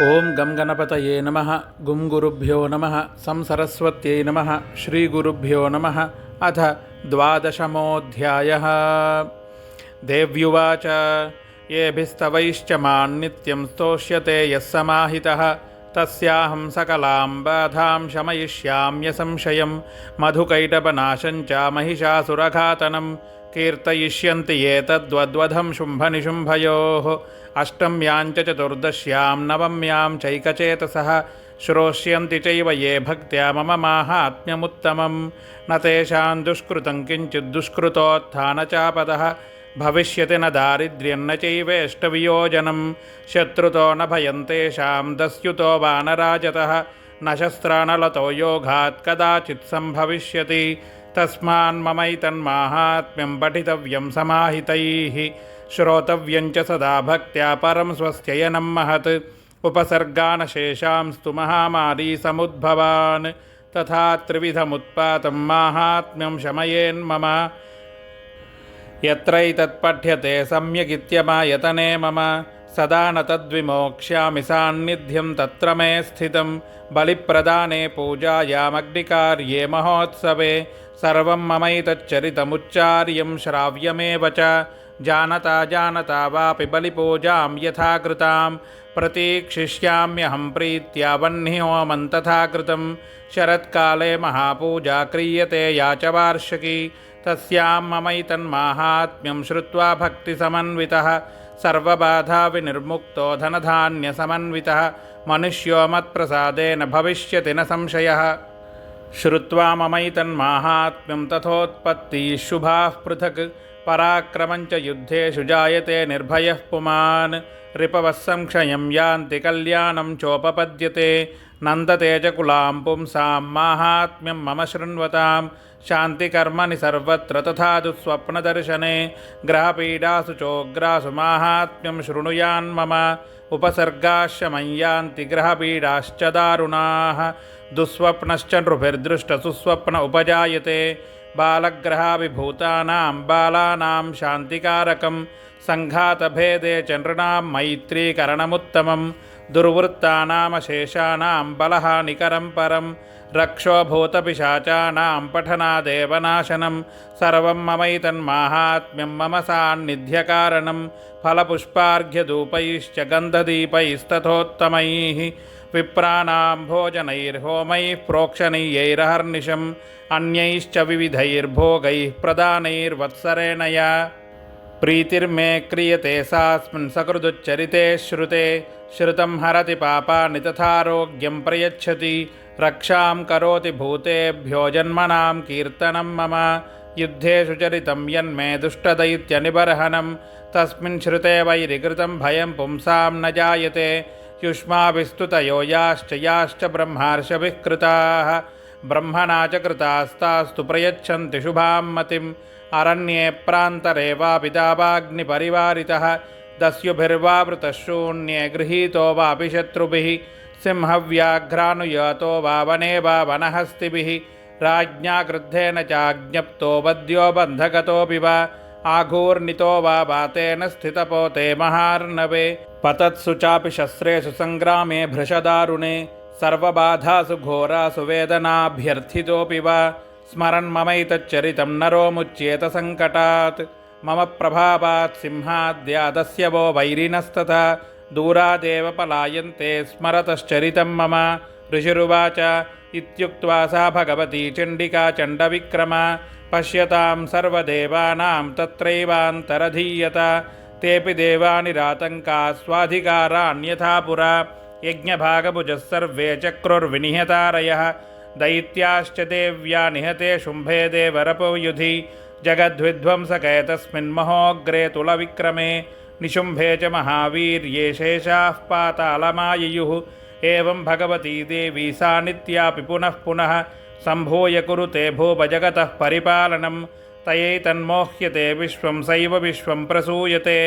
ಓಂ ಗಂ ಗಣಪತಯೇ ನಮಃ ಗುಂ ಗುರುಭ್ಯೋ ನಮಃ ಸಂ ಸರಸ್ವತ್ಯೈ ನಮಃ ಶ್ರೀ ಗುರುಭ್ಯೋ ನಮಃ ಅಥ ದ್ವಾದಶಮೋऽಧ್ಯಾಯಃ. ದೇವ್ಯುವಾಚ ಯೇಭಿಸ್ತವೈಶ್ಚ ಮಾನ್ ನಿತ್ಯಂ ಸ್ತೋಷ್ಯತೆ ಯಃ ಸಮಾಹಿತಃ ತಸ್ಯಾಹಂ ಸಕಲಾಂ ಬಾಧಾಂ ಶಮಯಿಷ್ಯಾಮ್ಯ ಸಂಶಯಂ ಮಧುಕೈಟಭನಾಶಂ ಚ ಮಹಿಷಾಸುರಘಾತನಂ ಕೀರ್ತಯಿಷ್ಯಂತಿ ಏತದ್ವದ್ವಧಂ ಶುಂಭನಿಶುಂಭಯೋಃ ಅಷ್ಟಮ್ಯಾಂ ಚ ಚತುರ್ದಶ್ಯಾಂ ನವಮ್ಯಾಂ ಚೈಕಚೇತಸಃ ಶ್ರೋಷ್ಯಂತಿ ಚೈವ ಯೇ ಭಕ್ತ್ಯಾ ಮಮ ಮಾಹಾತ್ಮ್ಯಮುತ್ತಮಂ ನ ತೇಷಾಂ ದುಷ್ಕೃತಂ ಕಿಂಚಿತ್ ದುಷ್ಕೃತೋತ್ಥಾನಚಾಪದಃ ಭವಿಷ್ಯತಿ ನ ದಾರಿದ್ರ್ಯಂ ನ ಚೈವೇಷ್ಟವಿಯೋಜನಂ ಶತ್ರುತೋ ನ ಭಯಂ ತೇಷಾಂ ದಸ್ಯುತೋ ವಾನರಾಜತಃ ನ ಶಸ್ತ್ರಾನಲತೋ ಯೋಗಾತ್ ಕದಾಚಿತ್ ಸಂಭವಿಷ್ಯತಿ ತಸ್ಮಾನ್ಮಮೈತನ್ಮಾಹಾತ್ಮ್ಯಂ ಪಠಿತವ್ಯಂ ಸಮಾಹಿತೈಃ ಶ್ರೋತವ್ಯಂ ಚ ಸದಾ ಭಕ್ತ್ಯಾ ಪರಂ ಸ್ವಸ್ತ್ಯಯನಂ ಮಹತ್ ಉಪಸರ್ಗಾನಶೇಷಾಂಸ್ತು ಮಹಾಮಾರೀ ಸಮುದ್ಭವಾನ್ ತಥಾ ತ್ರಿವಿಧಮುತ್ಪಾತಂ ಮಾಹಾತ್ಮ್ಯಂ ಶಮಯೇನ್ಮಮ ಯತ್ರೈತತ್ಪಠ್ಯತೆ ಸಮ್ಯಗಿತ್ಯಮಾಯತನೆ ಮಮ ಸದಾ ನ ತದ್ವಿಮೋಕ್ಷ್ಯಾಮಿ ಸಾನ್ನಿಧ್ಯಂ ತತ್ರ ಮೇ ಸ್ಥಿತಂ ಬಲಿಪ್ರದಾನೆ ಪೂಜಾಯಾಮಗ್ನಿಕಾರ್ಯೇ ಮಹೋತ್ಸವೆ ಸರ್ವಂ ಮಮೈತಚ್ಚರಿತಮುಚ್ಚಾರ್ಯಂ ಶ್ರಾವ್ಯಮೇವ ಚ ಜಾನತಾ ಜಾನತಾ ವಾಪಿ ಬಲಿಪೂಜಾಂ ಯಥಾ ಕೃತಾಂ ಪ್ರತೀಕ್ಷಿಷ್ಯಾಮ್ಯಹಂ ಪ್ರೀತ್ಯಾ ವಹ್ನಿಹೋಮಂ ತಥಾ ಕೃತಂ ಶರತ್ಕಾಲೇ ಮಹಾಪೂಜಾ ಕ್ರಿಯತೆ ಯಾ ಚ ವಾರ್ಷಿಕಿ ತಸ್ಯಾಂ ಮಮೈತನ್ಮಾಹಾತ್ಮ್ಯಂ ಶ್ರುತ್ವಾ ಭಕ್ತಿಸಮನ್ವಿತಃ ಸರ್ವಬಾಧಾವಿನಿರ್ಮುಕ್ತೋ ಧನಧಾನ್ಯಸಮನ್ವಿತಃ ಮನುಷ್ಯೋ ಮತ್ಪ್ರಸಾದೇನ ಭವಿಷ್ಯತಿ ನ ಸಂಶಯಃ. ಶ್ರುತ್ವಾ ಮಮೈತನ್ಮಾಹಾತ್ಮ್ಯಂ ತಥೋತ್ಪತ್ತಿಃ ಶುಭಾಃ ಪೃಥಕ್ ಪರಾಕ್ರಮಂ ಚ ಯುದ್ಧೇಷು ಜಾಯತೆ ನಿರ್ಭಯಃ ಪುಮಾನ್ ರಿಪವಃ ಸಂಕ್ಷಯಂ ಯಾಂತಿ ಕಲ್ಯಾಣಂ ಚೋಪಪದ್ಯತೆ ನಂದತೆ ಚ ಕುಲಾಂ ಪುಂಸಾಂ ಮಾಹಾತ್ಮ್ಯಂ ಮಮ ಶೃಣ್ವತಾಂ ಶಾಂತಿಕರ್ಮಣಿ ಸರ್ವತ್ರ ತಥಾ ದುಃಸ್ವಪ್ನದರ್ಶನೆ ಗ್ರಹಪೀಡಾಸು ಚೋಗ್ರಾಸು ಮಾಹಾತ್ಮ್ಯಂ ಶೃಣುಯಾನ್ಮಮ ಉಪಸರ್ಗಾಶ್ಚ ಯಾಂತಿ ಗ್ರಹಪೀಡಾಶ್ಚ ದಾರುಣಾಃ ದುಃಸ್ವಪ್ನಶ್ಚ ನೃಭಿರ್ದೃಷ್ಟಸುಸ್ವಪ್ನ ಉಪಜಾಯತೆ ಬಾಲಗ್ರಹಾಭಿಭೂತಾನಾಂ ಬಾಲಾನಾಂ ಶಾಂತಿಕಾರಕಂ ಸಂಘಾತಭೇದೆ ಚ ನೃಣಾಂ ಮೈತ್ರೀಕರಣಮುತ್ತಮಂ ದುರ್ವೃತ್ತಾನಾಮಶೇಷಾನಾಂ ಬಲಹಾನಿಕರಂ ಪರಂ ರಕ್ಷೋಭೂತಪಿಶಾಚಾನಾಂ ಪಠನಾದೇವ ನಾಶನಂ ಸರ್ವಂ ಮಮೈತನ್ಮಾಹಾತ್ಮ್ಯಂ ಮಮ ಸಾನ್ನಿಧ್ಯಕಾರಣಂ ಫಲಪುಷ್ಪಾರ್ಘ್ಯಧೂಪೈಶ್ಚ ಗಂಧದೀಪೈಸ್ತಥೋತ್ತಮೈಃ ವಿಪ್ರಾಣಾಂ ಭೋಜನೈರ್ಹೋಮೈಃ ಪ್ರೋಕ್ಷಣೀಯೈರಹರ್ನಿಶಂ ಅನ್ಯೈಶ್ಚ ವಿವಿಧೈರ್ಭೋಗೈಃ ಪ್ರದಾನೈರ್ವತ್ಸರೇಣ ಯಾ ಪ್ರೀತಿರ್ಮೇ ಕ್ರಿಯತೆ ಸಾಸ್ಮಿನ್ ಸಕೃದುಚ್ಚರಿತೆ ಶ್ರುತೆ ಶ್ರುತಂ ಹರತಿ ಪಾಪಾನಿ ತಥಾರೋಗ್ಯಂ ಪ್ರಯಚ್ಛತಿ ರಕ್ಷಾಂ ಕರೋತಿ ಭೂತೇಭ್ಯೋ ಜನ್ಮನಾಂ ಕೀರ್ತನಂ ಮಮ ಯುದ್ಧೇಷು ಚರಿತಂ ಯನ್ಮೇ ದುಷ್ಟದೈತ್ಯನಿಬರ್ಹನಂ ತಸ್ಮಿನ್ ಶ್ರುತೆ ವೈರಿಕೃತಂ ಭಯಂ ಪುಂಸಾಂ ನ ಜಾಯತೆ ಯುಷ್ಮಾಭಿಸ್ತುತಯೋ ಯಾಶ್ಚ ಬ್ರಹ್ಮಾರ್ಷಭಿಃ ಕೃತಾಃ ಬ್ರಹ್ಮಣಾ ಚ ಕೃತಾಸ್ತಾಸ್ತು ಪ್ರಯಚ್ಛನ್ತಿ ಶುಭಾಂ ಮತಿಂ ಅರಣ್ಯೇ ಪ್ರಾಂತರೆ ವಾಪಿ ದಾವಾಗ್ನಿಪರಿವಾರಿತಃ ದಸ್ಯುಭಿರ್ವಾವೃತಃ ಶೂನ್ಯೇ ಗೃಹೀತೋ ವಾಪಿ ಶತ್ರುಭಿಃ ಸಿಂಹವ್ಯಾಘ್ರಾನುಯಾತೋ ವಾ ವನೇ ವಾ ವನಹಸ್ತಿಭಿಃ ರಾಜ್ಞಾ ಕ್ರುದ್ಧೇನ ಚಾಜ್ಞಪ್ತೋ ವದ್ಯೋ ಬಂಧಗತೋಪಿ ವಾ ಆಘೂರ್ಣಿತೋ ವಾ ವಾತೇನ ಸ್ಥಿತಪೋತೆ ಮಹಾರ್ಣವೆ ಪತತ್ಸು ಚಾಪಿ ಶಸ್ತ್ರೇಷು ಸಂಗ್ರಾಮೇ ಭೃಶದಾರುಣೆ ಸರ್ವಬಾಧಾಸು ಘೋರಾಸು ವೇದನಾಭ್ಯರ್ಥಿತೋಪಿ ವಾ ಸ್ಮರನ್ ಮಮೈತಚ್ಚರಿತಂ ನರೋ ಮುಚ್ಯೇತ ಸಂಕಟಾತ್ ಮಮ ಪ್ರಭಾವಾತ್ ಸಿಂಹಾದ್ಯಾದಸ್ಯ ವೋ ವೈರಿಣಸ್ತಥಾ ದೂರಾದೇವ ಪಲಾಯಂತೆ ಸ್ಮರತಶ್ಚರಿತಂ ಮಮ. ಋಷಿರುವಾಚ ಇತ್ಯುಕ್ತ್ವಾ ಸಾ ಭಗವತಿ ಚಂಡಿಕಾ ಚಂಡವಿಕ್ರಮ ಪಶ್ಯತಾಂ ಸರ್ವದೇವಾನಾಂ ತತ್ರೈವಾಂತರಧೀಯತ ತೇಪಿ ದೇವಾನಿರಾತಂಕಾ ಸ್ವಾಧಿಕಾರಾನ್ಯಥಾ ಪುರಾ ಯಜ್ಞಭಾಗಭುಜಃ ಸರ್ವೇ ಚಕ್ರುರ್ವಿನಿಹತಾರಯಃ ದೈತ್ಯಾಶ್ಚ ದೇವ್ಯಾ ನಿಹತೆ ಶುಂಭೇ ದೇವರಪೋ ಯುಧಿ ಜಗದ್ವಿಧ್ವಂಸಕೇ ತಸ್ಮಿನ್ ಮಹೋಗ್ರೇ ತುಲವಿಕ್ರಮೇ ನಿಶುಂಭೇ ಚ ಮಹಾವೀರ್ಯೇ ಶೇಷಾಃ ಪಾತಾಳಮಾಯಯುಃ ಏವಂ ಭಗವತೀ ದೇವಿ ಸಾ ನಿತ್ಯಾಪಿ ಪುನಃ ಪುನಃ ಸಂಭೂಯ ಕುರುತೆ ಭೂಪಜಗತಃ ಪರಿಪಾಲನಂ ತಯೈತನ್ಮೋಹ್ಯತೆ ವಿಶ್ವಂ ಸೈವ ವಿಶ್ವಂ ಪ್ರಸೂಯತೆ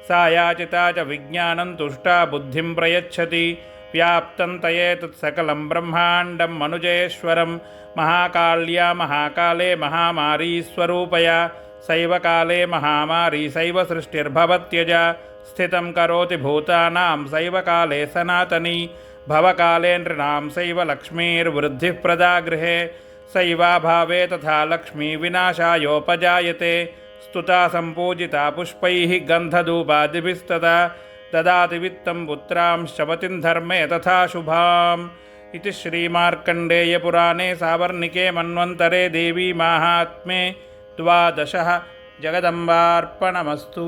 ಸಾ ಯಾಚಿತಾ ಚ ವಿಜ್ಞಾನಂ ತುಷ್ಟಾ ಬುದ್ಧಿಂ ಪ್ರಯಚ್ಛತಿ ವ್ಯಾಪ್ತಂ ತಯೇತತ್ ಸಕಲಂ ಬ್ರಹ್ಮಾಂಡಂ ಮನುಜೇಶ್ವರಂ ಮಹಾಕಾಳ್ಯಾ ಮಹಾಕಾಲೇ ಮಹಾಮಾರೀ ಸ್ವರೂಪಯಾ ಸೈವ ಕಾಲೇ ಮಹಾಮಾರಿ ಸೈವ ಸೃಷ್ಟಿರ್ಭವತ್ಯಜ स्थितं करोति भूतानां सैव काले सनातनी भवकाले नृणां सैव लक्ष्मीर्वृद्धिः प्रदा गृहे सैवाभावे तथा लक्ष्मी विनाशायोपजायते स्तुता सम्पूजिता पुष्पैः गन्धधूपादिभिस्तदा ददाति वित्तं पुत्रांश्च पतिं धर्मे तथा शुभाम् इति श्रीमार्कण्डेयपुराणे सावर्णिके मन्वन्तरे देवी माहात्म्ये 12 जगदम्बार्पणमस्तु।